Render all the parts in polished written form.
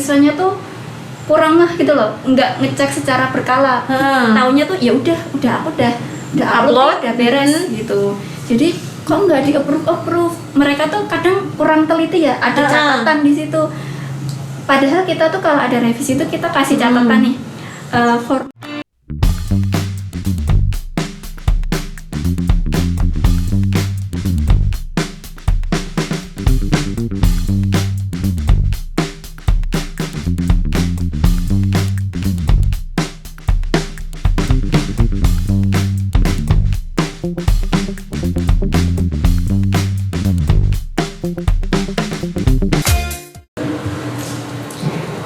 mahasiswanya tuh kurang gitu loh, nggak ngecek secara berkala. Taunya tuh ya udah aku udah upload, udah beres gitu. Jadi kok nggak di approve. Mereka tuh kadang kurang teliti ya, ada catatan di situ. Padahal kita tuh kalau ada revisi itu kita kasih catatan nih.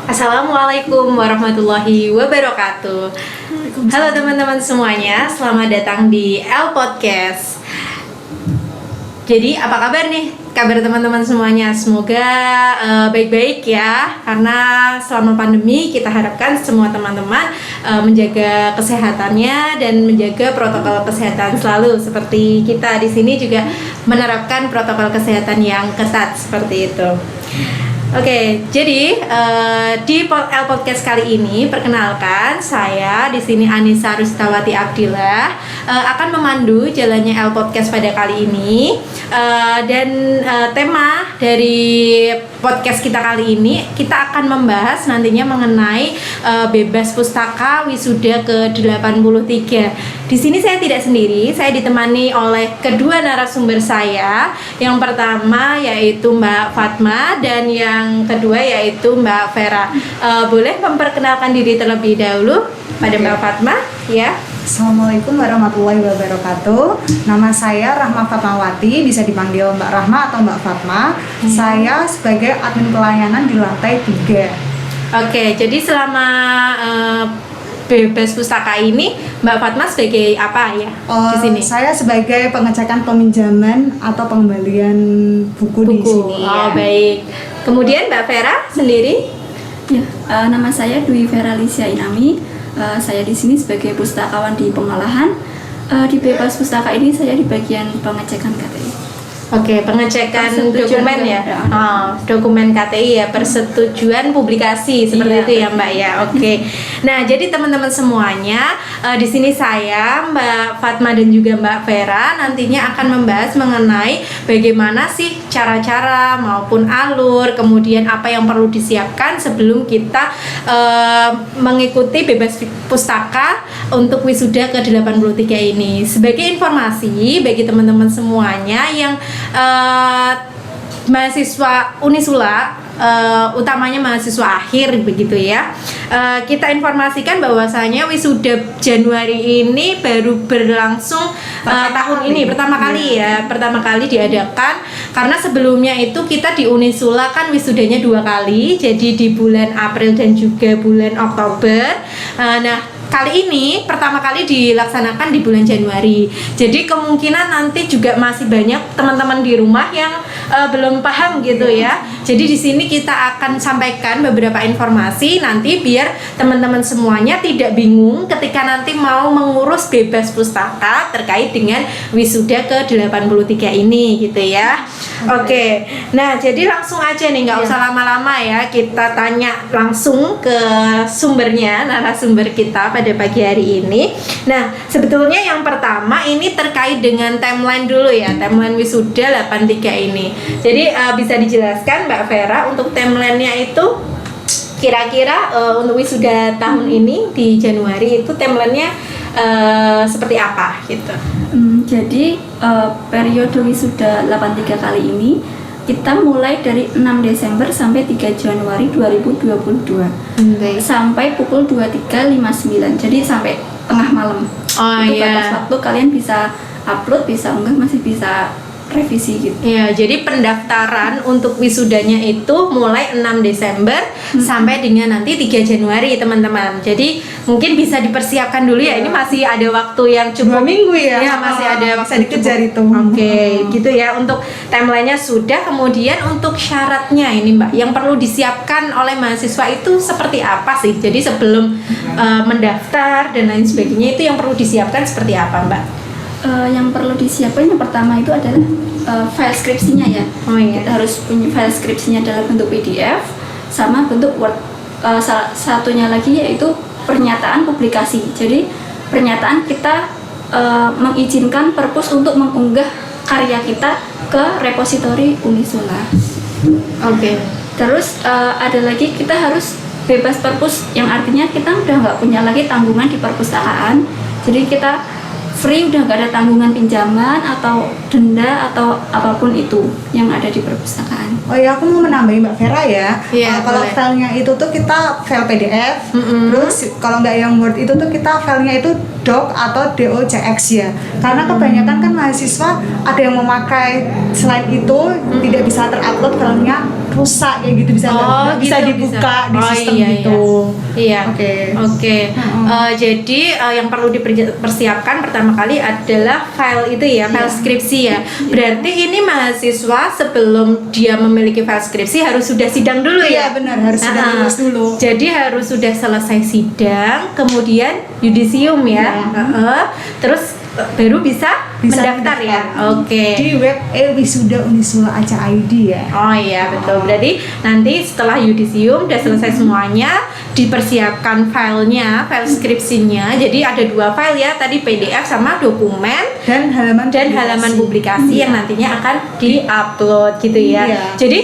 Assalamualaikum warahmatullahi wabarakatuh. Halo teman-teman semuanya, selamat datang di L Podcast. Jadi apa kabar nih? Kabar teman-teman semuanya, semoga baik-baik ya. Karena selama pandemi kita harapkan semua teman-teman menjaga kesehatannya dan menjaga protokol kesehatan selalu. Seperti kita di sini juga menerapkan protokol kesehatan yang ketat seperti itu. Oke, jadi di L Podcast kali ini, perkenalkan saya di sini Anissa Rustawati Abdillah akan memandu jalannya L Podcast pada kali ini, dan tema dari podcast kita kali ini kita akan membahas nantinya mengenai bebas pustaka wisuda ke-83. Di sini saya tidak sendiri, saya ditemani oleh kedua narasumber saya. Yang pertama yaitu Mbak Fatma dan yang kedua yaitu Mbak Vera. Boleh memperkenalkan diri terlebih dahulu pada Mbak Fatma, ya. Assalamualaikum warahmatullahi wabarakatuh. Nama saya Rahma Fatmawati, bisa dipanggil Mbak Rahma atau Mbak Fatma. Saya sebagai admin pelayanan di lantai 3. Oke, jadi selama bebas pustaka ini Mbak Fatma sebagai apa ya di sini? Saya sebagai pengecekan peminjaman atau pengembalian buku di sini. Oh, baik. Kemudian Mbak Vera sendiri? Ya, nama saya Dwi Vera Lisya Inami. Saya di sini sebagai pustakawan di pengolahan. Di bebas pustaka ini saya di bagian pengecekan KTI. Oke, pengecekan dokumen ya. Dokumen KTI ya, persetujuan publikasi seperti itu ya Mbak ya. Oke. Nah, jadi teman-teman semuanya, di sini saya Mbak Fatma dan juga Mbak Vera nantinya akan membahas mengenai bagaimana sih cara-cara maupun alur, kemudian apa yang perlu disiapkan sebelum kita mengikuti bebas pustaka untuk wisuda ke-83 ini. Sebagai informasi bagi teman-teman semuanya yang mahasiswa Unisula, utamanya mahasiswa akhir begitu ya, kita informasikan bahwasanya wisuda Januari ini baru berlangsung tahun ini pertama kali diadakan, karena sebelumnya itu kita di Unisula kan wisudanya 2 kali, jadi di bulan April dan juga bulan Oktober. Nah, kali ini pertama kali dilaksanakan di bulan Januari. Jadi kemungkinan nanti juga masih banyak teman-teman di rumah yang belum paham gitu ya. Jadi di sini kita akan sampaikan beberapa informasi nanti biar teman-teman semuanya tidak bingung ketika nanti mau mengurus bebas pustaka terkait dengan wisuda ke-83 ini gitu ya. Oke. Nah, jadi langsung aja nih, nggak usah lama-lama ya. Kita tanya langsung ke sumbernya, narasumber kita pada pagi hari ini. Nah, sebetulnya yang pertama ini terkait dengan timeline dulu ya, timeline wisuda 83 ini. Jadi bisa dijelaskan Mbak Vera untuk timelinenya itu kira-kira untuk wisuda tahun ini di Januari itu timelinenya seperti apa gitu. Jadi periode wisuda 83 kali ini kita mulai dari 6 Desember sampai 3 Januari 2022. Sampai pukul 23.59. Jadi sampai tengah malam. Itu batas waktu kalian bisa upload, bisa enggak, masih bisa revisi gitu. Ya, jadi pendaftaran untuk wisudanya itu mulai 6 Desember sampai dengan nanti 3 Januari teman-teman. Jadi mungkin bisa dipersiapkan dulu ya. Ini masih ada waktu yang cukup 2 minggu ya. Ya, masih ada waktu dikejar itu. Oke, gitu ya. Untuk timelinenya sudah, kemudian untuk syaratnya ini Mbak, yang perlu disiapkan oleh mahasiswa itu seperti apa sih? Jadi sebelum mendaftar dan lain sebagainya itu yang perlu disiapkan seperti apa Mbak? Yang perlu disiapkan yang pertama itu adalah file skripsinya ya. Kita harus punya file skripsinya dalam bentuk PDF. sama bentuk Word. Salah satunya lagi yaitu pernyataan publikasi. Jadi pernyataan kita mengizinkan perpus untuk mengunggah karya kita ke repositori Unisula. Oke. Terus ada lagi kita harus bebas perpus, yang artinya kita udah nggak punya lagi tanggungan di perpustakaan. Jadi kita free, udah nggak ada tanggungan pinjaman atau denda atau apapun itu yang ada di perpustakaan. Oh ya, aku mau menambahi Mbak Vera ya. Iya, Kalau boleh. filenya itu tuh kita file PDF, terus kalau nggak yang Word itu tuh kita filenya itu doc atau docx ya. Karena kebanyakan kan mahasiswa ada yang memakai selain itu tidak bisa terupload, filenya rusak kayak gitu, bisa nggak bisa gitu, dibuka bisa. di sistem gitu. Iya. Oke. Oke. Jadi yang perlu dipersiapkan pertama kali adalah file itu ya, file skripsi ya. Berarti ini mahasiswa sebelum dia memiliki file skripsi harus sudah sidang dulu ya. Iya benar, harus sudah lulus dulu. Jadi harus sudah selesai sidang, kemudian yudisium ya. Terus baru bisa mendaftar ya. Oke. Di web Wisuda Unisula Aca ID ya. Oh iya betul. Berarti nanti setelah yudisium udah selesai semuanya, dipersiapkan filenya, file skripsinya. Jadi ada 2 file ya, tadi PDF sama dokumen Dan halaman publikasi yang nantinya akan di-upload gitu ya. Iya. Jadi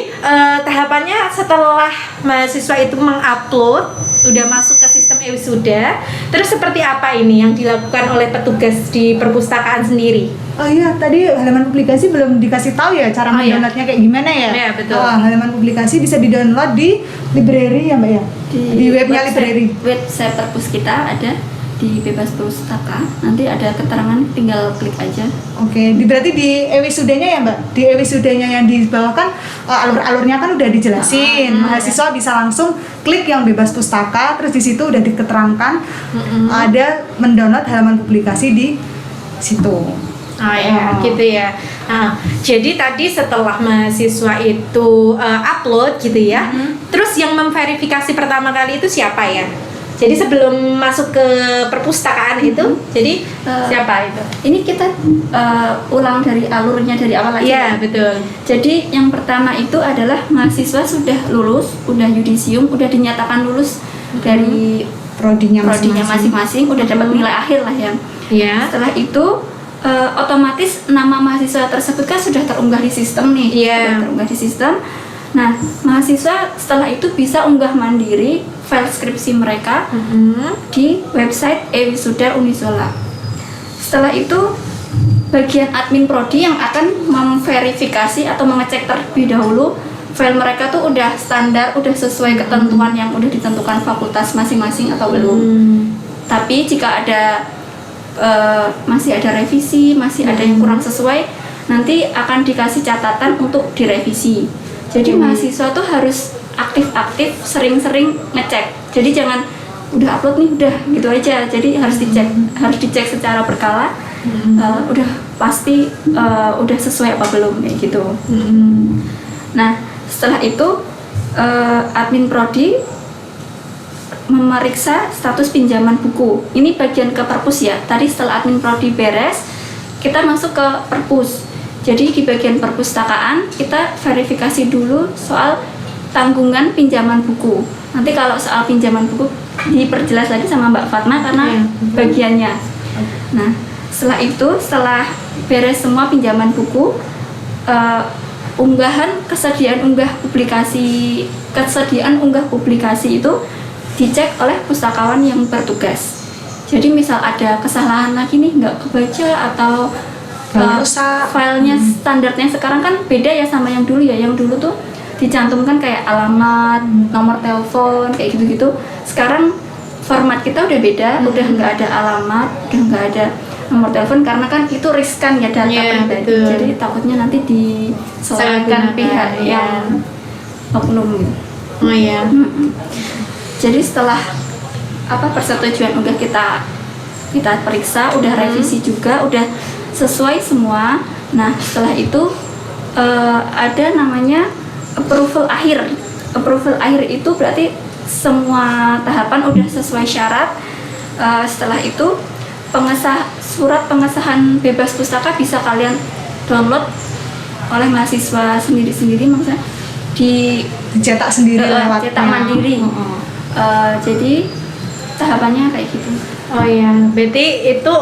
tahapannya setelah mahasiswa itu mengupload, udah masuk ke sistem e-wisuda, terus seperti apa ini yang dilakukan oleh petugas di perpustakaan sendiri? Oh iya, tadi halaman publikasi belum dikasih tahu ya cara Oh iya. mendownloadnya kayak gimana ya? Iya, betul. Halaman publikasi bisa didownload di library ya Mbak ya? Di webnya library. Website perpus kita ada di Bebas Pustaka. Nanti ada keterangan, tinggal klik aja. Oke, berarti di e-wisudanya ya Mbak? Di e-wisudanya yang di bawah kan alur-alurnya kan udah dijelasin. Mahasiswa bisa langsung klik yang Bebas Pustaka, terus di situ udah diketerangkan ada mendownload halaman publikasi di situ. Oh ya, gitu ya. Nah, jadi tadi setelah mahasiswa itu upload gitu ya, terus yang memverifikasi pertama kali itu siapa ya? Jadi sebelum masuk ke perpustakaan itu, jadi siapa itu? Ini kita ulang dari alurnya dari awal lagi. Iya, betul. Jadi yang pertama itu adalah mahasiswa sudah lulus, udah yudisium, udah dinyatakan lulus dari Prodinya masing-masing, udah dapat nilai akhir lah yang. Iya. Setelah itu otomatis nama mahasiswa tersebut kan sudah terunggah di sistem nih. Iya. Sudah terunggah di sistem. Nah, mahasiswa setelah itu bisa unggah mandiri file skripsi mereka di website e-wisuda Unisula. Setelah itu bagian admin prodi yang akan memverifikasi atau mengecek terlebih dahulu file mereka tuh udah standar, udah sesuai ketentuan yang udah ditentukan fakultas masing-masing atau belum. Tapi jika ada masih ada revisi, masih ada yang kurang sesuai, nanti akan dikasih catatan untuk direvisi. Jadi mahasiswa tuh harus aktif-aktif, sering-sering ngecek. Jadi jangan udah upload nih udah gitu aja. Jadi harus dicek secara berkala. Udah pasti udah sesuai apa belum kayak gitu. Nah, setelah itu admin prodi memeriksa status pinjaman buku. Ini bagian ke perpus ya. Tadi setelah admin prodi beres, kita masuk ke perpus. Jadi di bagian perpustakaan kita verifikasi dulu soal tanggungan pinjaman buku. Nanti kalau soal pinjaman buku diperjelas lagi sama Mbak Fatma karena bagiannya. Nah, setelah beres semua pinjaman buku, kesediaan unggah publikasi itu dicek oleh pustakawan yang bertugas. Jadi misal ada kesalahan lagi nih, nggak kebaca atau filenya standarnya sekarang kan beda ya sama yang dulu ya. Yang dulu tuh dicantumkan kayak alamat, nomor telepon, kayak gitu-gitu. Sekarang format kita udah beda, udah nggak ada alamat, udah nggak ada nomor telepon karena kan itu riskan ya data pribadi. Betul. Jadi takutnya nanti disalahkan pihak yang oknum gitu. Oh iya. Jadi setelah persetujuan udah kita periksa, udah revisi juga, udah sesuai semua. Nah, setelah itu ada namanya approval akhir. Approval akhir itu berarti semua tahapan udah sesuai syarat. Setelah itu surat pengesahan bebas pustaka bisa kalian download oleh mahasiswa sendiri-sendiri, maksudnya dicetak sendiri lewatnya. cetak mandiri. Jadi tahapannya kayak gitu. Oh ya, berarti itu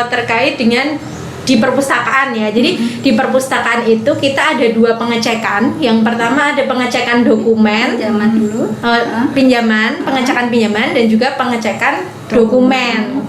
terkait dengan di perpustakaan ya. Jadi di perpustakaan itu kita ada 2 pengecekan. Yang pertama ada pengecekan dokumen, Pinjaman dulu. pengecekan pinjaman dan juga pengecekan dokumen.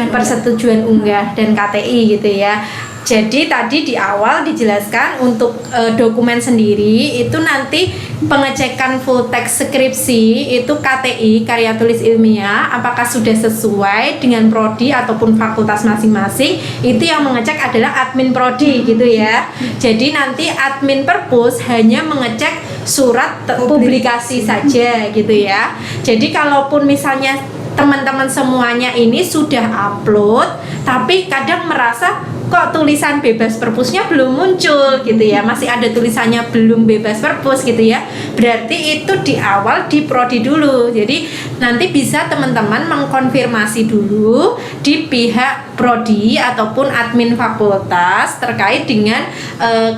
Persetujuan unggah dan KTI gitu ya. Jadi tadi di awal dijelaskan untuk dokumen sendiri itu nanti pengecekan full text skripsi itu KTI, karya tulis ilmiah, apakah sudah sesuai dengan prodi ataupun fakultas masing-masing, itu yang mengecek adalah admin prodi gitu ya. Jadi nanti admin perpus hanya mengecek surat publikasi saja gitu ya. Jadi kalaupun misalnya teman-teman semuanya ini sudah upload tapi kadang merasa kok tulisan bebas perpusnya belum muncul gitu ya, masih ada tulisannya belum bebas perpus gitu ya, berarti itu di awal di prodi dulu. Jadi nanti bisa teman-teman mengkonfirmasi dulu di pihak prodi ataupun admin fakultas terkait dengan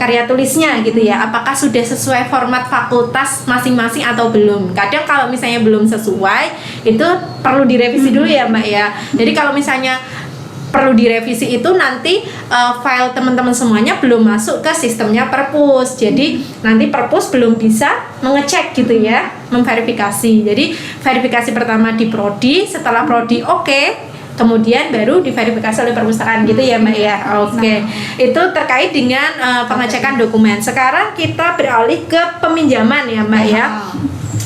karya tulisnya gitu ya, apakah sudah sesuai format fakultas masing-masing atau belum. Kadang kalau misalnya belum sesuai itu perlu direvisi dulu ya Mbak ya. Jadi kalau misalnya perlu direvisi itu nanti file teman-teman semuanya belum masuk ke sistemnya perpus, jadi nanti perpus belum bisa mengecek gitu ya, memverifikasi. Jadi verifikasi pertama di prodi, setelah prodi oke, kemudian baru diverifikasi oleh perpustakaan gitu ya Mbak ya. Oke. Itu terkait dengan pengecekan dokumen. Sekarang kita beralih ke peminjaman ya Mbak ya.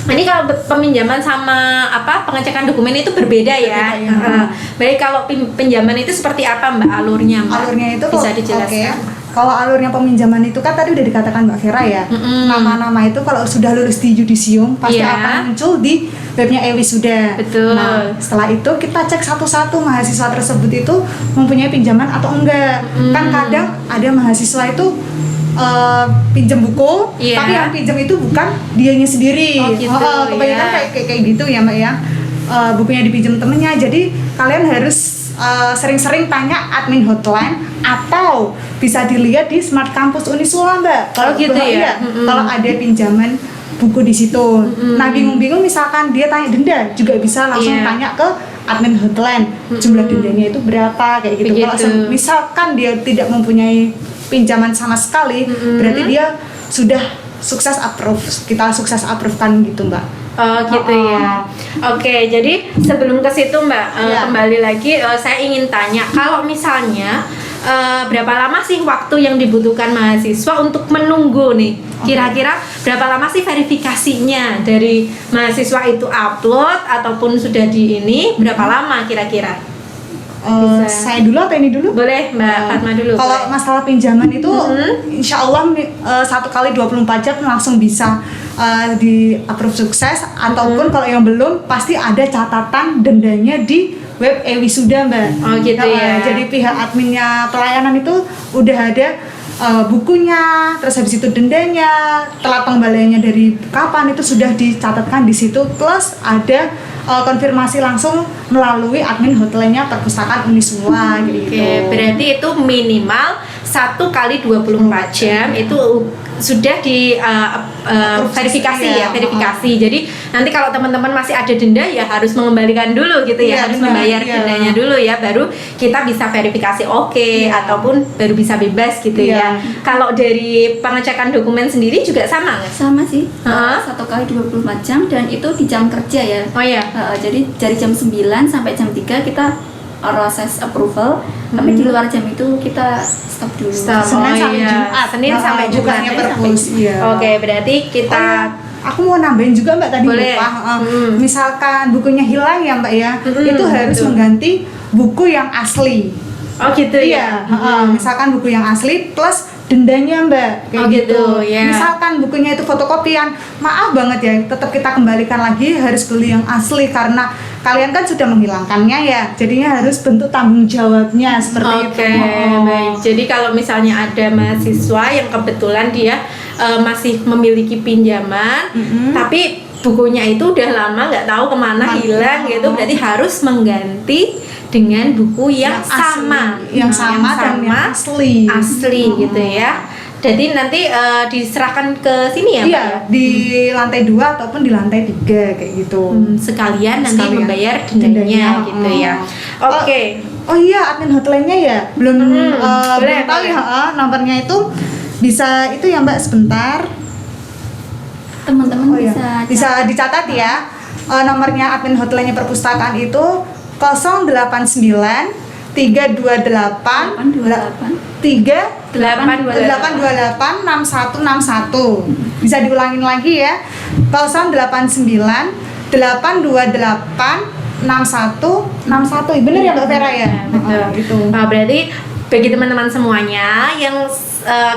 Ini kalau peminjaman sama pengecekan dokumen itu berbeda ya. Baik, kalau pinjaman itu seperti apa Mbak alurnya Mbak? Alurnya itu bisa dijelaskan. Kalau alurnya peminjaman itu kan tadi udah dikatakan Mbak Vera ya. Nama-nama itu kalau sudah lulus di Yudisium pasti akan muncul di webnya eWisuda. Betul. Nah, setelah itu kita cek satu-satu mahasiswa tersebut itu mempunyai pinjaman atau enggak. Kan kadang ada mahasiswa itu pinjam buku, tapi yang pinjam itu bukan dianya sendiri. Kebanyakan kayak gitu ya Mbak ya. Bukunya dipinjam temennya. Jadi kalian harus sering-sering tanya admin hotline atau bisa dilihat di Smart Campus Unisula Mbak. Kalau gitu ya. Kalau ada pinjaman buku di situ. Nah bingung-bingung misalkan dia tanya denda juga bisa langsung tanya ke admin hotline. Jumlah dendanya itu berapa kayak gitu. Kalau misalkan dia tidak mempunyai pinjaman sama sekali, berarti dia sudah sukses approve. Kita sukses approve kan gitu Mbak. Oh gitu ya. Oke, jadi sebelum ke situ Mbak, kembali lagi saya ingin tanya, kalau misalnya berapa lama sih waktu yang dibutuhkan mahasiswa untuk menunggu nih? Kira-kira berapa lama sih verifikasinya dari mahasiswa itu upload ataupun sudah di ini, berapa lama kira-kira? Saya dulu atau ini dulu? Boleh Mbak Fatma dulu. Kalau masalah pinjaman itu insya Allah 1 kali 24 jam langsung bisa di approve sukses, ataupun kalau yang belum pasti ada catatan dendanya di web eWisuda Mbak. Oh gitu ya. Jadi pihak adminnya pelayanan itu udah ada bukunya, terus habis itu dendanya, telat pengembaliannya dari kapan itu sudah dicatatkan di situ, plus ada konfirmasi langsung melalui admin hotline-nya perpustakaan Unisula gitu. Oke, berarti itu minimal 1 kali 24 jam itu sudah di verifikasi ya, verifikasi. Jadi nanti kalau teman-teman masih ada denda ya harus mengembalikan dulu gitu ya, harus membayar dendanya dulu ya, baru kita bisa verifikasi ataupun baru bisa bebas gitu ya. Kalau dari pengecekan dokumen sendiri juga sama nggak? Sama sih, 1 kali 24 jam dan itu di jam kerja ya. Oh ya. Jadi dari jam 9 sampai jam 3 kita proses approval, tapi di luar jam itu kita stop dulu. Senin sampai Jumat. Senin sampai Jumat ya. Oke, berarti kita aku mau nambahin juga Mbak tadi lupa. Misalkan bukunya hilang ya Mbak ya, itu harus mengganti buku yang asli. Oh gitu ya. Misalkan buku yang asli plus dendanya Mbak, kayak gitu. Misalkan bukunya itu fotokopian, maaf banget ya, tetap kita kembalikan lagi, harus beli yang asli karena kalian kan sudah menghilangkannya ya, jadinya harus bentuk tanggung jawabnya seperti itu. Baik. Jadi kalau misalnya ada mahasiswa yang kebetulan dia masih memiliki pinjaman, tapi bukunya itu udah lama nggak tahu kemana hilang gitu, berarti harus mengganti dengan buku yang sama dan yang asli gitu ya. Jadi nanti diserahkan ke sini ya, Mbak? Iya, di lantai 2 ataupun di lantai 3 kayak gitu. Sekalian nanti Sekalian. membayar dendanya gitu ya. Oke. Oh iya, admin hotline-nya ya belum boleh, belum tahu boleh. ya. Nomornya itu bisa itu ya Mbak, sebentar. Teman-teman Oh iya, bisa dicatat ya. Nomornya admin hotline perpustakaan itu 089 328 828 828 6161. Bisa diulangin lagi ya. 089 828 6161. Bener ya Mbak Vera ya? Betul. Gitu. Berarti bagi teman-teman semuanya yang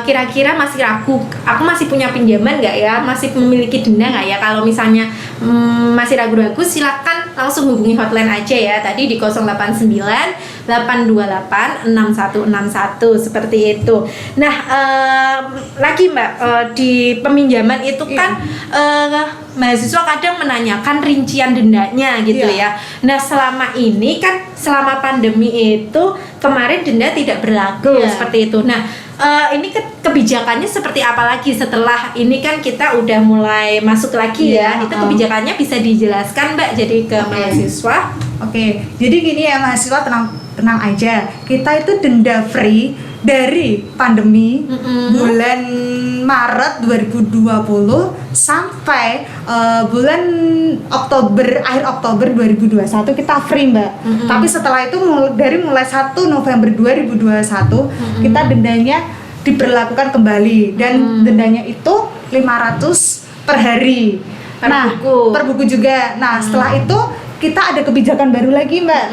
kira-kira masih ragu, aku masih punya pinjaman nggak ya, masih memiliki denda nggak ya, kalau misalnya masih ragu-ragu, silakan langsung hubungi hotline aja ya, tadi di 089 828 6161 seperti itu. Nah, lagi Mbak, di peminjaman itu kan mahasiswa kadang menanyakan rincian dendanya gitu ya. Nah, selama ini kan selama pandemi itu kemarin denda tidak berlaku seperti itu. Nah, ini kebijakannya seperti apa lagi setelah ini kan kita udah mulai masuk lagi ya. Itu kebijakannya bisa dijelaskan Mbak, jadi ke mahasiswa. Oke, jadi gini ya mahasiswa, tenang aja. Kita itu denda free dari pandemi bulan Maret 2020 sampai bulan akhir Oktober 2021 kita free Mbak. Tapi setelah itu dari mulai 1 November 2021 kita dendanya diberlakukan kembali dan dendanya itu 500 per hari. Per buku juga. Nah, setelah itu kita ada kebijakan baru lagi Mbak.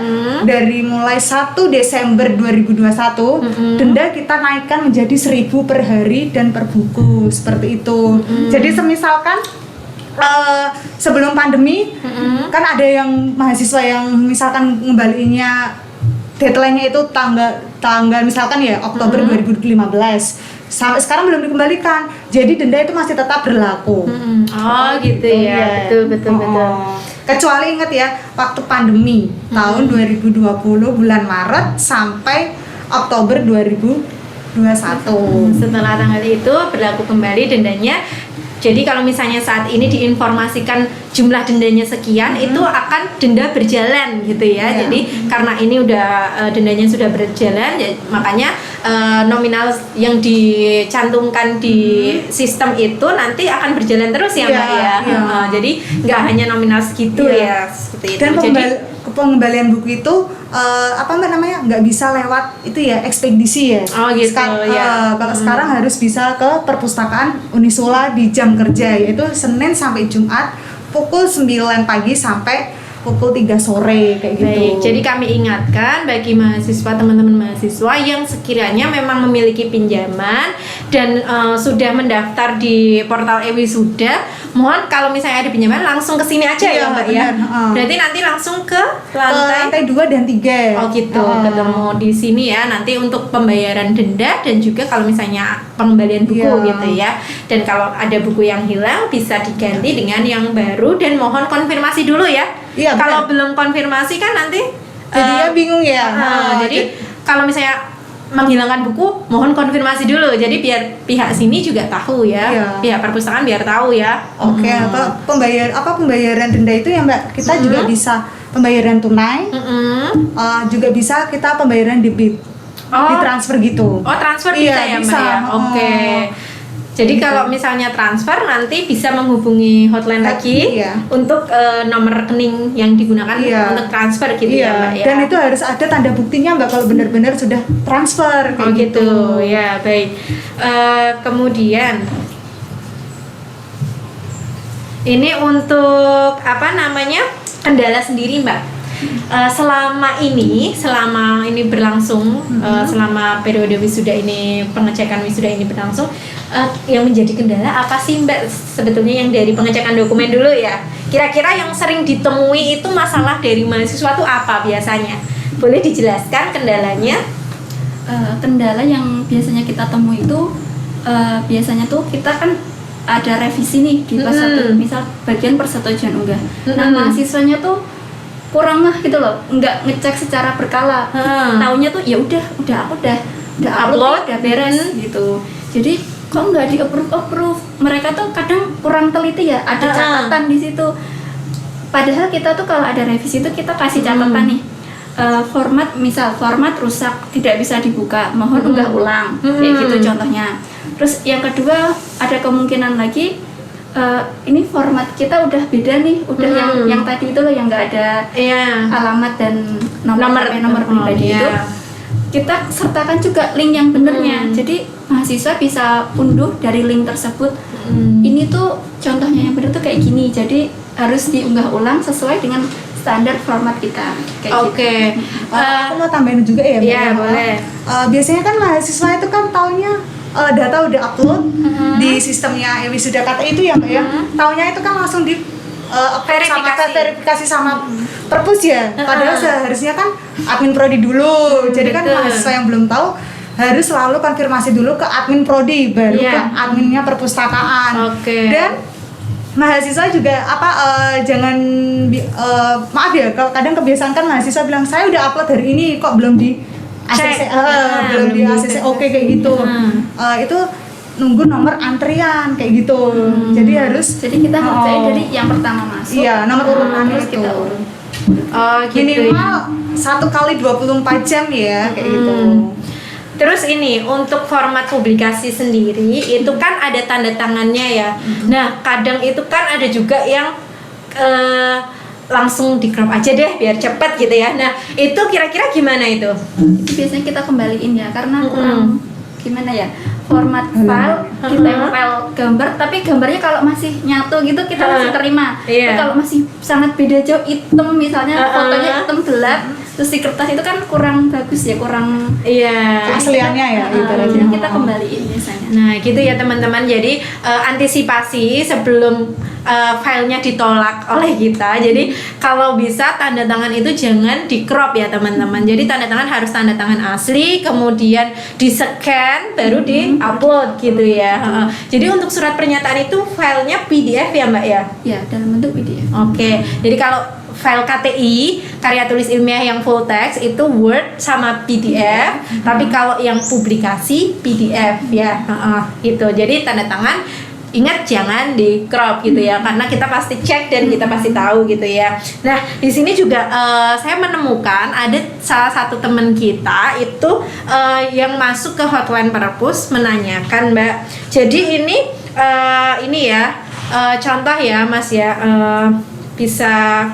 Dari mulai 1 Desember 2021 denda kita naikkan menjadi 1.000 per hari dan per buku, seperti itu. Jadi semisalkan sebelum pandemi kan ada yang mahasiswa yang misalkan ngembaliinnya deadline-nya itu tanggal misalkan ya Oktober 2015. Sampai sekarang belum dikembalikan. Jadi denda itu masih tetap berlaku. Oh, gitu ya. Betul. Kecuali ingat ya, waktu pandemi tahun 2020 bulan Maret sampai Oktober 2021. Setelah tanggal itu berlaku kembali dendanya. Jadi kalau misalnya saat ini diinformasikan jumlah dendanya sekian, itu akan denda berjalan gitu ya. Jadi karena ini udah dendanya sudah berjalan, makanya nominal yang dicantumkan di sistem itu nanti akan berjalan terus ya Mbak ya. Jadi nggak hanya nominal segitu ya, seperti itu. Dan Jadi pengembalian buku itu apa Mbak namanya, nggak bisa lewat itu ya, ekspedisi ya. Oh gitu Kalau sekarang harus bisa ke perpustakaan Unisula di jam kerja, yaitu Senin sampai Jumat pukul 9 pagi sampai pukul 3 sore kayak gitu. Baik, jadi kami ingatkan bagi mahasiswa, teman-teman mahasiswa yang sekiranya memang memiliki pinjaman dan sudah mendaftar di portal e-Wisuda, mohon kalau misalnya ada pinjaman langsung ke sini aja ya Mbak ya. Berarti nanti langsung ke lantai 2 dan 3. Oh gitu, ketemu di sini ya nanti untuk pembayaran denda dan juga kalau misalnya pengembalian buku gitu ya. Dan kalau ada buku yang hilang bisa diganti dengan yang baru dan mohon konfirmasi dulu ya. Iya, kalau belum konfirmasi kan nanti jadinya bingung ya. Jadi kalau misalnya menghilangkan buku, mohon konfirmasi dulu. Jadi biar pihak sini juga tahu ya. Pihak perpustakaan biar tahu ya. Oke, pembayaran denda itu ya Mbak. Kita juga bisa pembayaran tunai. Juga bisa kita pembayaran debit. Ditransfer gitu. Oh, transfer bisa ya Mbak ya. Oke. Jadi kalau misalnya transfer nanti bisa menghubungi hotline lagi untuk nomor rekening yang digunakan untuk transfer gitu ya Mbak ya. Dan itu harus ada tanda buktinya Mbak kalau benar-benar sudah transfer kayak gitu. Ya, baik. Kemudian ini untuk kendala sendiri Mbak. Selama ini berlangsung, selama periode wisuda ini, pengecekan wisuda ini berlangsung, yang menjadi kendala apa sih Mbak sebetulnya, yang dari pengecekan dokumen dulu ya? Kira-kira yang sering ditemui itu masalah dari mahasiswa itu apa biasanya? Boleh dijelaskan kendalanya? Kendala yang biasanya kita temui itu biasanya tuh kita kan ada revisi nih di pas 1, misal bagian persetujuan unggah. Nah, mahasiswanya tuh kurang gitu loh, nggak ngecek secara berkala. Taunya tuh ya udah aku udah upload, udah beres gitu. Jadi kok nggak di approve. Mereka tuh kadang kurang teliti ya, ada catatan di situ. Padahal kita tuh kalau ada revisi itu kita kasih catatan nih, format rusak tidak bisa dibuka, mohon unggah ulang, kayak gitu contohnya. Terus yang kedua ada kemungkinan lagi ini format kita udah beda nih, udah yang tadi itu loh yang nggak ada alamat dan nomor pribadi itu. Kita sertakan juga link yang benernya. Jadi mahasiswa bisa unduh dari link tersebut. Ini tuh contohnya yang bener tuh kayak gini. Jadi harus diunggah ulang sesuai dengan standar format kita. Oke. Aku mau tambahin juga ya. Iya, boleh. Biasanya kan mahasiswa itu kan taunya data udah upload di sistemnya Wisuda KTI itu ya Mbak ya. Taunya itu kan langsung di verifikasi sama perpus ya. Padahal seharusnya kan admin prodi dulu. Jadi kan mahasiswa yang belum tahu harus selalu konfirmasi dulu ke admin prodi baru ke adminnya perpustakaan. Dan mahasiswa juga jangan maaf ya, kadang kebiasaan kan mahasiswa bilang saya udah upload hari ini kok belum di ACC, belum di ACC oke kayak gitu. Itu nunggu nomor antrian kayak gitu. Jadi kita ngerjain dari yang pertama masuk. Iya, nomor urutan terus itu. kita urut. Minimal 1 kali 24 jam ya kayak gitu. Terus ini untuk format publikasi sendiri itu kan ada tanda tangannya ya. Nah, kadang itu kan ada juga yang langsung di crop aja deh biar cepet gitu ya. Nah, itu kira-kira gimana itu? Itu biasanya kita kembaliin ya karena kurang gimana ya, format file kita file gambar, tapi gambarnya kalau masih nyatu gitu kita masih terima. Tapi kalau masih sangat beda jauh, hitam misalnya, fotonya hitam gelap, terus di kertas itu kan kurang bagus ya, kurang asliannya ya. Jadi kita kembaliin biasanya. Nah gitu ya teman-teman, jadi antisipasi sebelum filenya ditolak oleh kita. Jadi kalau bisa tanda tangan itu jangan di crop ya teman-teman. Jadi tanda tangan harus tanda tangan asli, kemudian di scan baru di upload gitu ya. Jadi untuk surat pernyataan itu filenya PDF ya Mbak ya? Ya, dalam bentuk PDF. Oke. Jadi kalau file KTI, karya tulis ilmiah yang full text itu Word sama PDF, tapi kalau yang publikasi PDF ya, gitu. Jadi tanda tangan ingat jangan di crop gitu ya, karena kita pasti cek dan kita pasti tahu gitu ya. Nah di sini juga saya menemukan ada salah satu teman kita itu yang masuk ke hotline perpus menanyakan Mbak. Jadi ini ya contoh ya Mas ya, bisa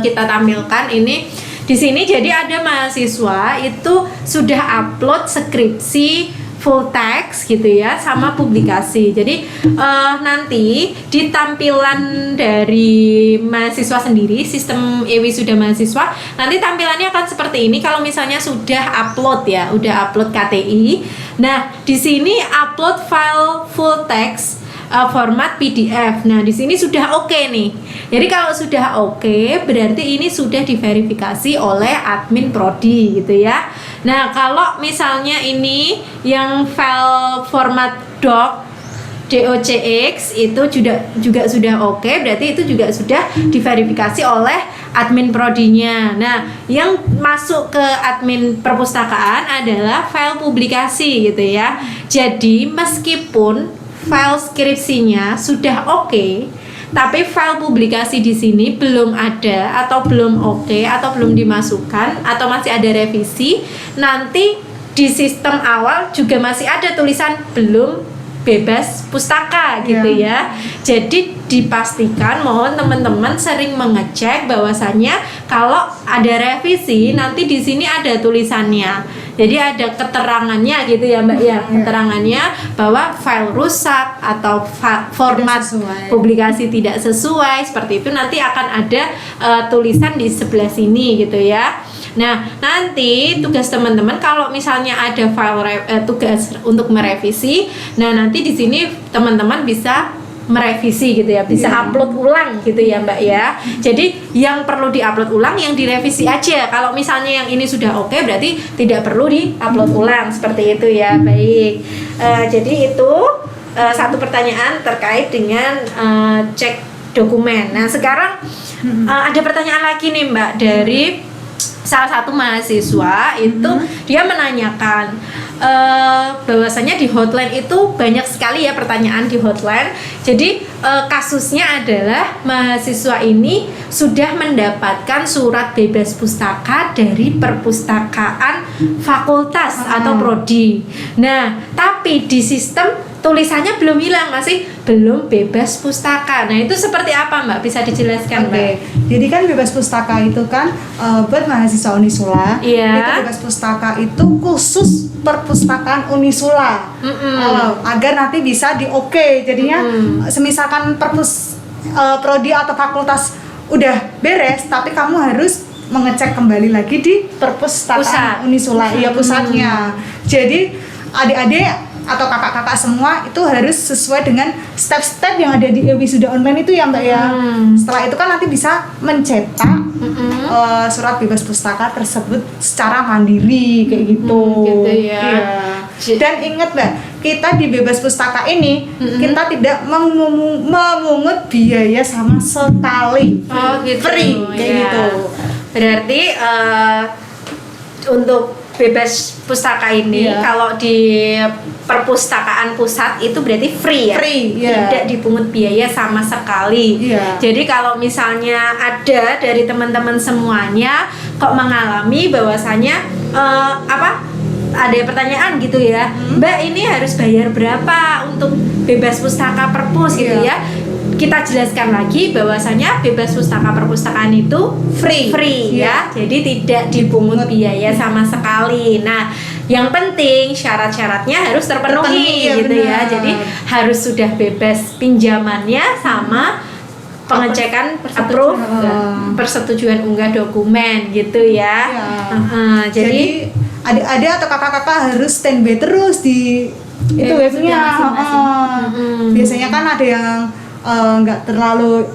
kita tampilkan ini di sini. Jadi ada mahasiswa itu sudah upload skripsi full text gitu ya sama publikasi. Jadi nanti di tampilan dari mahasiswa sendiri, sistem e-wisuda mahasiswa, nanti tampilannya akan seperti ini kalau misalnya sudah upload ya, udah upload KTI. Nah, di sini upload file full text format PDF. Nah, di sini sudah oke nih. Jadi kalau sudah oke, berarti ini sudah diverifikasi oleh admin prodi gitu ya. Nah, kalau misalnya ini yang file format docx itu juga sudah oke, berarti itu juga sudah diverifikasi oleh admin prodinya. Nah, yang masuk ke admin perpustakaan adalah file publikasi gitu ya. Jadi meskipun file skripsinya sudah oke, tapi file publikasi di sini belum ada atau belum oke atau belum dimasukkan atau masih ada revisi, nanti di sistem awal juga masih ada tulisan belum bebas pustaka gitu ya. Jadi dipastikan, mohon teman-teman sering mengecek bahwasannya kalau ada revisi nanti di sini ada tulisannya. Jadi ada keterangannya gitu ya Mbak ya, keterangannya bahwa file rusak atau format publikasi tidak sesuai seperti itu, nanti akan ada tulisan di sebelah sini gitu ya. Nah, nanti tugas teman-teman kalau misalnya ada file tugas untuk merevisi, nah nanti di sini teman-teman bisa merevisi gitu ya, bisa upload ulang gitu ya Mbak ya. Jadi yang perlu diupload ulang yang direvisi aja. Kalau misalnya yang ini sudah oke, berarti tidak perlu diupload ulang seperti itu ya. Baik. Jadi itu satu pertanyaan terkait dengan cek dokumen. Nah sekarang ada pertanyaan lagi nih Mbak dari salah satu mahasiswa itu dia menanyakan bahwasanya di hotline itu banyak sekali ya pertanyaan di hotline. Jadi kasusnya adalah mahasiswa ini sudah mendapatkan surat bebas pustaka dari perpustakaan fakultas atau prodi. Nah, tapi di sistem tulisannya belum hilang, masih belum bebas pustaka. Nah, itu seperti apa, Mbak? Bisa dijelaskan, Mbak? Jadi kan bebas pustaka itu kan buat mahasiswa Unisula. Iya. Itu bebas pustaka itu khusus perpustakaan Unisula. Agar nanti bisa di-oke. Jadinya semisalkan prodi atau fakultas udah beres, tapi kamu harus mengecek kembali lagi di perpustakaan Unisula, iya pusatnya. Jadi adik-adik atau kakak-kakak semua itu harus sesuai dengan step-step yang ada di wisuda online itu ya Mbak ya. Setelah itu kan nanti bisa mencetak surat bebas pustaka tersebut secara mandiri kayak gitu. Gitu ya. Iya. Dan ingat Mbak, kita di bebas pustaka ini kita tidak memungut biaya sama sekali. Oh gitu. Free kayak ya. gitu. Berarti untuk bebas pustaka ini kalau di perpustakaan pusat itu berarti free ya, tidak dipungut biaya sama sekali. Jadi kalau misalnya ada dari teman-teman semuanya kok mengalami bahwasanya ada pertanyaan gitu ya, Mbak ini harus bayar berapa untuk bebas pustaka perpus gitu ya. Kita jelaskan lagi bahwasanya bebas pustaka perpustakaan itu free ya. Jadi tidak dipungut biaya sama sekali. Nah, yang penting syarat-syaratnya harus terpenuhi gitu ya. Jadi harus sudah bebas pinjamannya sama pengecekan approve persetujuan unggah dokumen gitu ya. Jadi adik-adik atau kakak-kakak harus standby terus di itu webnya. Biasanya kan ada yang nggak terlalu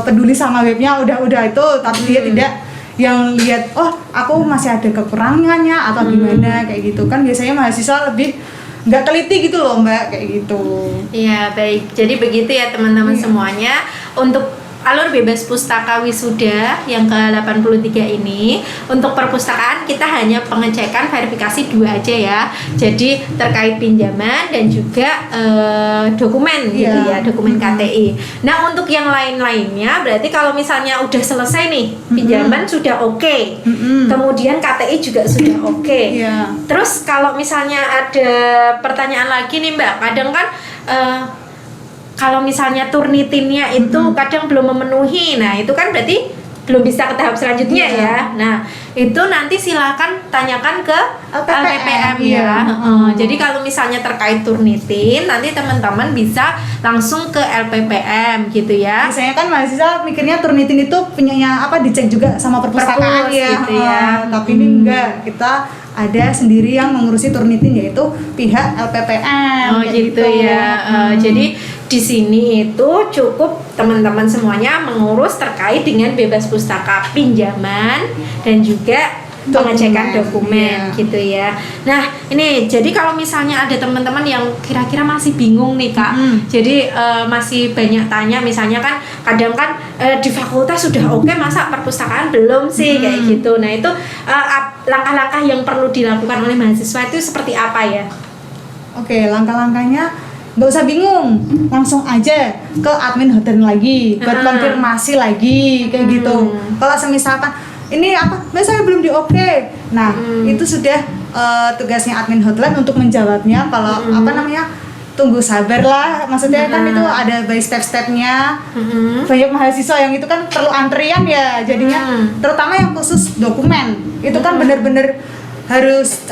peduli sama webnya, udah itu, tapi dia tidak yang lihat aku masih ada kekurangannya atau gimana kayak gitu kan. Biasanya mahasiswa lebih nggak teliti gitu loh Mbak, kayak gitu. Iya, baik. Jadi begitu ya teman-teman semuanya. Untuk alur bebas pustaka wisuda yang ke-83 ini, untuk perpustakaan kita hanya pengecekan verifikasi 2 aja ya. Jadi terkait pinjaman dan juga dokumen gitu ya, dokumen KTI. Nah, untuk yang lain-lainnya berarti kalau misalnya udah selesai nih, pinjaman sudah oke. Kemudian KTI juga sudah oke. Terus kalau misalnya ada pertanyaan lagi nih Mbak, kadang kan kalau misalnya Turnitinnya itu kadang belum memenuhi, nah itu kan berarti belum bisa ke tahap selanjutnya ya. Nah itu nanti silakan tanyakan ke LPPM ya. Jadi kalau misalnya terkait Turnitin, nanti teman-teman bisa langsung ke LPPM gitu ya. Biasanya kan mahasiswa mikirnya Turnitin itu punyanya dicek juga sama perpustakaan ya. Gitu ya. Tapi ini enggak, kita ada sendiri yang mengurusi Turnitin, yaitu pihak LPPM. Gitu ya. Jadi di sini itu cukup teman-teman semuanya mengurus terkait dengan bebas pustaka pinjaman dan juga pengecekan dokumen gitu ya. Nah ini jadi kalau misalnya ada teman-teman yang kira-kira masih bingung nih Kak, jadi masih banyak tanya, misalnya kan kadang kan di fakultas sudah oke, masa perpustakaan belum sih kayak gitu. Nah itu langkah-langkah yang perlu dilakukan oleh mahasiswa itu seperti apa ya? Oke, langkah-langkahnya nggak usah bingung, langsung aja ke admin hotline lagi buat konfirmasi lagi kayak gitu. Kalau semisalkan ini Mbak saya belum di-oke, nah itu sudah tugasnya admin hotline untuk menjawabnya. Kalau tunggu sabar lah, maksudnya kan itu ada by step-stepnya. Banyak mahasiswa yang itu kan perlu antrian ya, jadinya terutama yang khusus dokumen itu kan bener-bener harus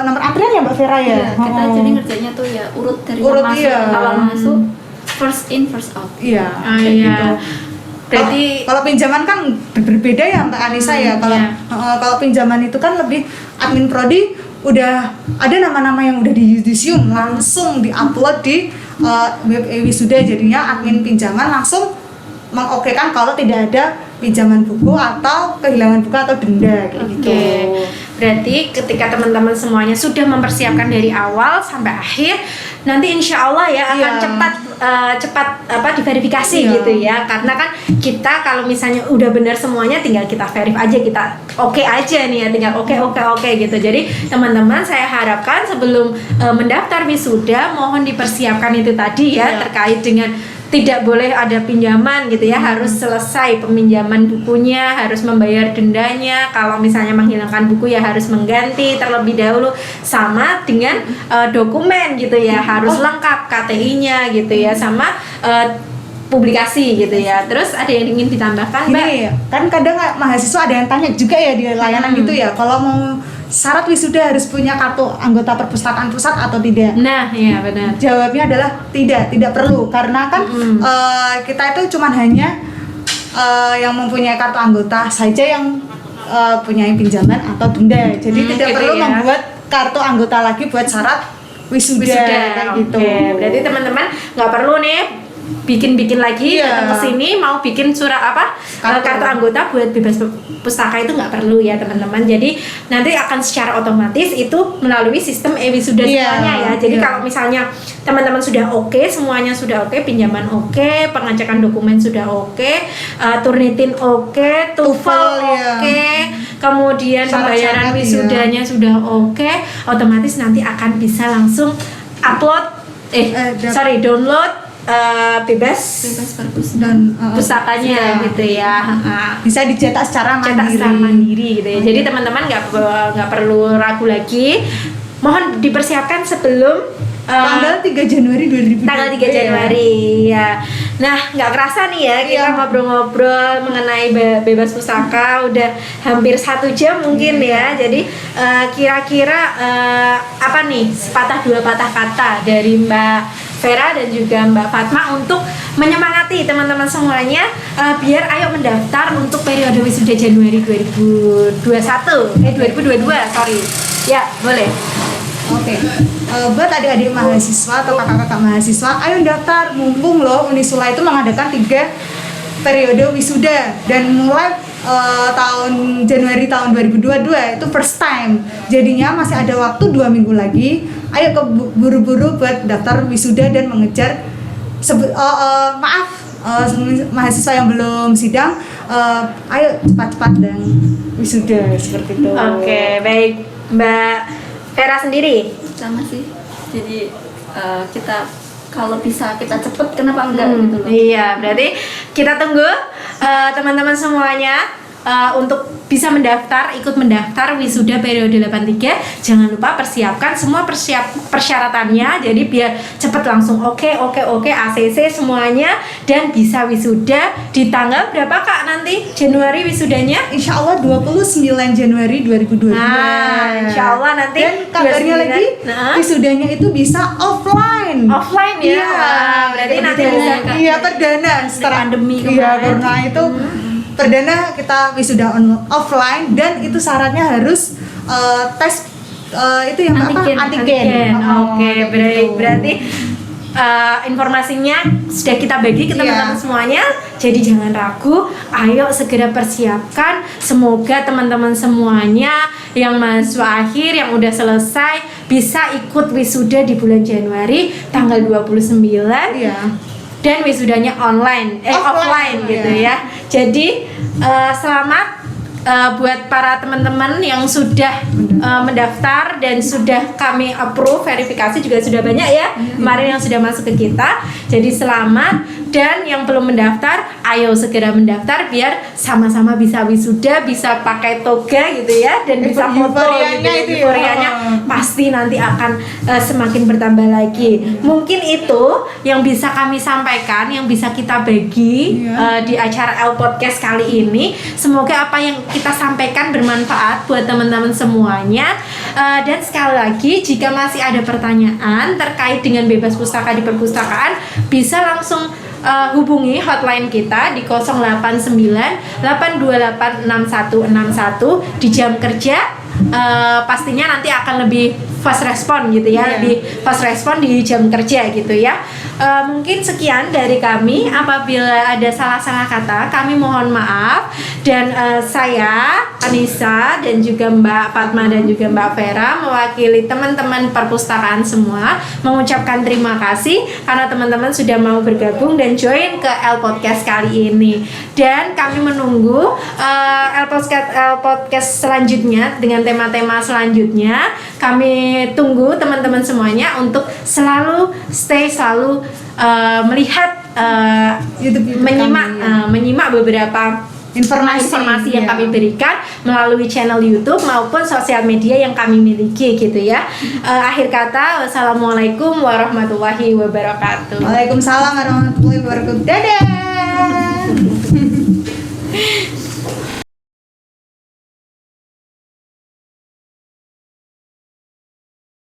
nomor antrian ya Mbak Vera ya. Kita jadi ngerjainnya tuh ya urut dari awal masuk, first in first out. Iya. Gitu. Berarti kalau pinjaman kan berbeda ya Mbak Anissa ya. Kalau pinjaman itu kan lebih admin prodi udah ada nama-nama yang udah di Yudisium langsung diupload di web wisuda, jadinya admin pinjaman langsung mengokekan kalau tidak ada pinjaman buku atau kehilangan buku atau denda kayak gitu. Berarti ketika teman-teman semuanya sudah mempersiapkan dari awal sampai akhir, nanti insya Allah ya akan cepat diverifikasi gitu ya, karena kan kita kalau misalnya udah benar semuanya tinggal kita verif aja, kita oke aja nih ya, tinggal oke gitu. Jadi teman-teman, saya harapkan sebelum mendaftar wisuda mohon dipersiapkan itu tadi ya, terkait dengan tidak boleh ada pinjaman gitu ya, harus selesai peminjaman bukunya, harus membayar dendanya, kalau misalnya menghilangkan buku ya harus mengganti terlebih dahulu, sama dengan dokumen gitu ya, harus lengkap KTI-nya gitu ya, sama publikasi gitu ya. Terus ada yang ingin ditambahkan, Mbak? Gini, kan kadang mahasiswa ada yang tanya juga ya di layanan gitu ya, kalau mau syarat wisuda harus punya kartu anggota perpustakaan pusat atau tidak? Nah, iya benar. Jawabnya adalah tidak perlu, karena kan kita itu cuman hanya yang mempunyai kartu anggota saja yang punya pinjaman atau denda. Jadi tidak gitu perlu ya. membuat kartu anggota lagi buat syarat wisuda. Kayak gitu. Oke, berarti teman-teman nggak perlu nih bikin lagi datang ke sini mau bikin surat kartu anggota buat bebas pustaka, itu nggak perlu ya teman-teman. Jadi nanti akan secara otomatis itu melalui sistem e-wisuda semuanya ya. Jadi kalau misalnya teman-teman sudah oke, semuanya sudah oke, pinjaman oke, pengecekan dokumen sudah oke, Turnitin oke, TOEFL oke, kemudian pembayaran wisudanya sudah oke, otomatis nanti akan bisa langsung download bebas dan pustakanya gitu ya. Bisa dicetak secara mandiri gitu ya. Jadi teman-teman nggak perlu ragu lagi. Mohon dipersiapkan sebelum tanggal 3 Januari 2020. Tanggal 3 Januari ya. Nah, nggak kerasa nih ya kita ngobrol-ngobrol mengenai bebas pustaka udah hampir 1 jam mungkin ya. Jadi kira-kira apa nih sepatah dua patah kata dari Mbak Vera dan juga Mbak Fatma untuk menyemangati teman-teman semuanya biar ayo mendaftar untuk periode wisuda Januari 2022 sorry. Ya, boleh. Oke. Buat adik-adik mahasiswa atau kakak-kakak mahasiswa, ayo daftar, mumpung loh Unisula itu mengadakan 3 periode wisuda dan mulai tahun Januari tahun 2022 itu first time. Jadinya masih ada waktu 2 minggu lagi. Ayo buru-buru buat daftar wisuda dan mengejar mahasiswa yang belum sidang, ayo cepat-cepat dan wisuda seperti itu. Oke, baik. Mbak Vera sendiri sama sih, jadi kita kalau bisa kita cepet kenapa enggak gitu loh. Iya, berarti kita tunggu teman-teman semuanya untuk bisa ikut mendaftar wisuda periode 83. Jangan lupa persiapkan semua persyaratannya, jadi biar cepet langsung oke ACC semuanya dan bisa wisuda di tanggal berapa Kak nanti Januari wisudanya? Insya Allah 29 Januari 2022. Nah, insya Allah nanti. Dan kabarnya lagi wisudanya itu bisa offline ya. Iya, berarti nanti bisa perdana setelah pandemi kemarin. Iya, karena itu perdana kita wisuda offline dan itu syaratnya harus tes itu yang antigen. Oke, berarti informasinya sudah kita bagi ke teman-teman semuanya. Jadi jangan ragu, ayo segera persiapkan. Semoga teman-teman semuanya yang mahasiswa akhir yang udah selesai bisa ikut wisuda di bulan Januari tanggal 29. Dan wisudanya offline gitu ya. Jadi selamat buat para teman-teman yang sudah mendaftar dan sudah kami approve, verifikasi juga sudah banyak ya kemarin yang sudah masuk ke kita. Jadi selamat, dan yang belum mendaftar ayo segera mendaftar biar sama-sama bisa wisuda, bisa pakai toga gitu ya, dan bisa foto gitu. Euforianya pasti nanti akan semakin bertambah lagi. Mungkin itu yang bisa kami sampaikan, yang bisa kita bagi di acara L Podcast kali ini. Semoga apa yang kita sampaikan bermanfaat buat teman-teman semuanya. Dan sekali lagi, jika masih ada pertanyaan terkait dengan bebas pustaka di perpustakaan, bisa langsung hubungi hotline kita di 089 828 6161 di jam kerja. Pastinya nanti akan lebih fast respon gitu ya, lebih fast respon di jam kerja gitu ya. Mungkin sekian dari kami. Apabila ada salah-salah kata, kami mohon maaf. Dan saya Anissa dan juga Mbak Fatma dan juga Mbak Vera mewakili teman-teman perpustakaan semua mengucapkan terima kasih karena teman-teman sudah mau bergabung dan join ke L Podcast kali ini. Dan kami menunggu L Podcast selanjutnya dengan tema-tema selanjutnya. Kami tunggu teman-teman semuanya untuk selalu melihat menyimak beberapa informasi yang kami berikan melalui channel YouTube maupun sosial media yang kami miliki gitu ya. Akhir kata, wassalamualaikum warahmatullahi wabarakatuh. Waalaikumsalam warahmatullahi wabarakatuh. Dadah.